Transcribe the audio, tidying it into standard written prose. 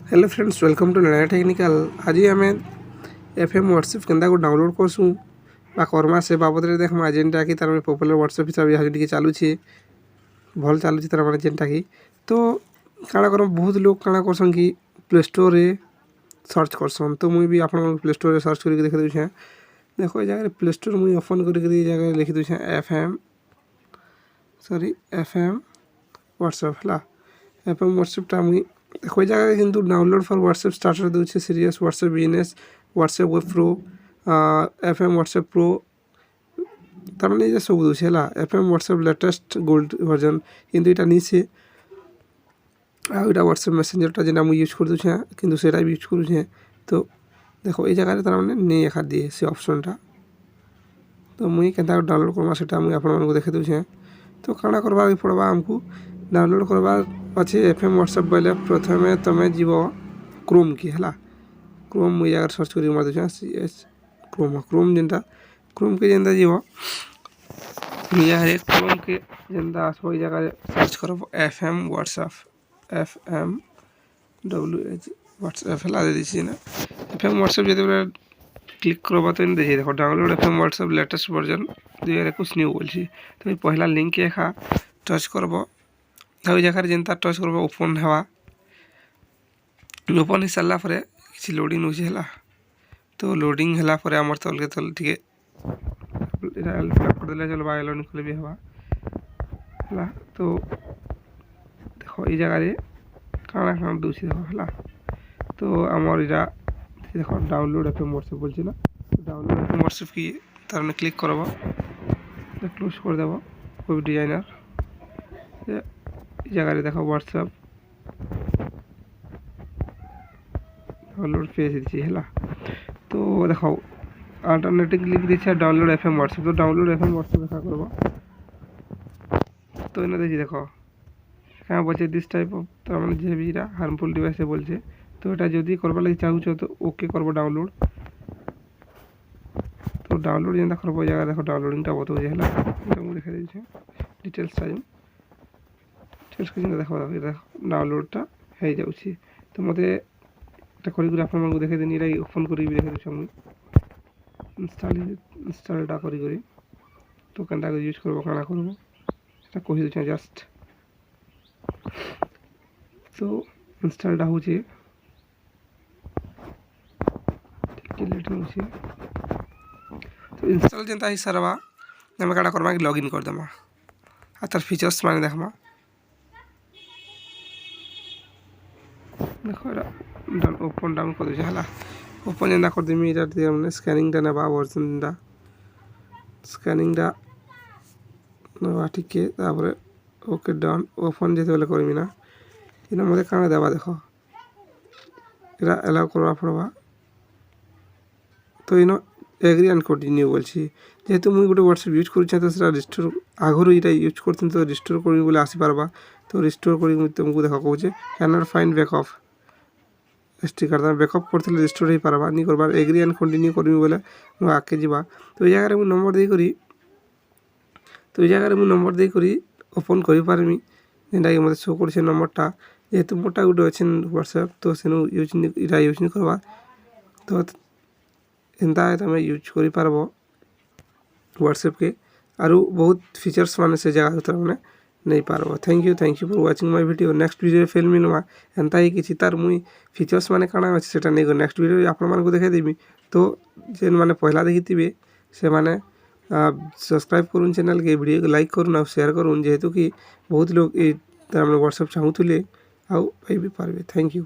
Hello friends, welcome to नया technical. आज आम एफएम व्हाट्सएप केन्दा को डाउनलोड करसूँ करमा से बाबद देखमा जेनटा कि तार पॉपुलर व्हाट्सएप हिसाब से चलुचे भल चलुचे तार मैंने जेनटा कि तो काଣା करम बहुत लोग काଣା करसन कि प्ले स्टोर रे सर्च करसन। तो मुझे भी आप प्ले स्टोर रे सर्च करके देखे दूसरे। देखो ये जगह प्ले स्टोर मुझे ओपन करके जगह लिखी दूसरे एफएम व्हाट्सएप है। एफएम व्हाट्सएपटा मुझे देखो ये जगह किंतु डाउनलोड फॉर व्हाट्सएप स्टार्टर दूसरे serious WhatsApp business WhatsApp web pro FM WhatsApp pro तार मैंने ये सब दूसरे है। FM WhatsApp latest gold version किंतु यहाँ नीचे आउटा व्हाट्सएप मेसेंजरटा जेना मुझे यूज कर दूसरे किंतु सेटा भी यूज करुचे। तो देखो ये जगह तार मैंने नहीं एखा दिए से ऑप्शनटा। तो मुझे केन्ता डाउनलोड करमा सेटा मुझे आपको देखे दूसरे। तो काଣା करवा पड़वा आमको डाउनलोड करवा अच्छे एफएम व्हाट्सएप बोले प्रथम तुम्हें जीव क्रोम की है। क्रोम मुझे जगह सर्च कर मार दूसरे क्रोम जेनटा क्रोम के जेनता जीव क्रोम के जेनता आसो ये जगह सर्च कर एफएम व्हाट्सएप FMWH व्हाट्सएप है दीजिए ना। एफएम व्हाट्सएप जो क्लिक करवा तो देखिए देखो download FM WhatsApp latest version 2021 new बोलছি। तो ये पहला लिंक एखा टच करब और जगह जेनता टच करब ओपन हवा ओपन हो सारा पर किसी लोडिंग होगा। तो लोडिंग है आमर तल के तल ठीक करदे चलो एलो निकल भी हवा है। तो देखो ये जगह काଣା काଣା दूसरी देखो है। तो आमर इरा देखो डाउनलोड एफएम व्हाट्सएप बोलছি ना। डाउनलोड एफएम व्हाट्सएप की तार में क्लिक करब क्लोज कर देव कोई डिजाइनर जगह देखो व्हाट्सएप डाउनलोड पेज दीजिए है। तो देखो अल्टरनेटिव लिख दीजिए डाउनलोड एफएम व्हाट्सएप। तो डाउनलोड एफएम व्हाट्सएप देखा करब तो इन्हें देखिए देखो क्या बोलছে दिस टाइप ऑफ तार मैंने जे भी हार्मफुल डिवाइस बोलছে। तो এটা যদি করবার লাগে চাহুছ তো ओके करब डाउनलोड। तो डाउनलोड जेनता करब जगह देखो डाउनलोडिंगटा बताऊँ है देखा दीजिए डिटेल्स टाइम डिटेल्स के जेनता देखो देखो डाउनलोडटा हो जाऊँगी। तो मत कर आपको देखे दिन ये ओपन कर देखे दूसरे मुझे इनस्टलटा कर तो केन्ता यूज करब काଣା करब এটা कही दूसरे जस्ट। तो इनस्टलटा हो लेट हो। तो इनस्टल जेनता ही सारा आम काଣା करमा कि लॉगिन कर देमा आ तार फीचर्स माने देखमा देखो ओपन डाउन कर दूसरे है। ओपन जेनता कर देमी मैंने स्कैनिंगटा नेबा वर्जनटा स्कैनिंगटा नेबा ठीक है। ओके डन ओपन जो बेले करमी ना इन मत काଣା देवा देख इरा एलाउ करवा पड़वा। तो इन एग्री एंड कंटिन्यू बोलছি जेहेतु मुझे गोटे व्हाट्सएप यूज करुचे तो सेटा रिस्टोर आगुरी ये यूज करते तो रिस्टोर कर बोले आसीपारबा। तो रिस्टोर कर तुमको देखा कहे can not find backup ST card backup करते रिस्टोर हो पारबा नहीं करवा। एग्री एंड कंटिन्यू करमी बोले मुझे आगे जावा। तो ये जगह मुझे नंबर देकर तो ये जगह मुझे नंबर देकर ओपन कर पारमी जेनटा कि मत शो कर नंबरटा जेहेतु मोटा गोटे अच्छे व्हाट्सएप तो से यूज इटा यूज नहीं करवा। तो एंता तुम यूज कर पारब व्हाट्सएप के आरु बहुत फीचर्स माने से जगह तुम मैंने नहीं पारब। Thank you for watching my video. Next video film नुआ एंता ही किसी तार मुई फीचर्स माने काଣା अच्छे सेटा नहीं नेक्स्ट वीडियो आपको देखे देवी। तो जेन मैंने पहला देखी से मैंने सब्सक्राइब करूँ चैनल के वीडियो को लाइक करूँ और शेयर करूँ जेहेतु कि बहुत लोग ये व्हाट्सएप चाहूले आउ पाई भी पारबे। Thank you.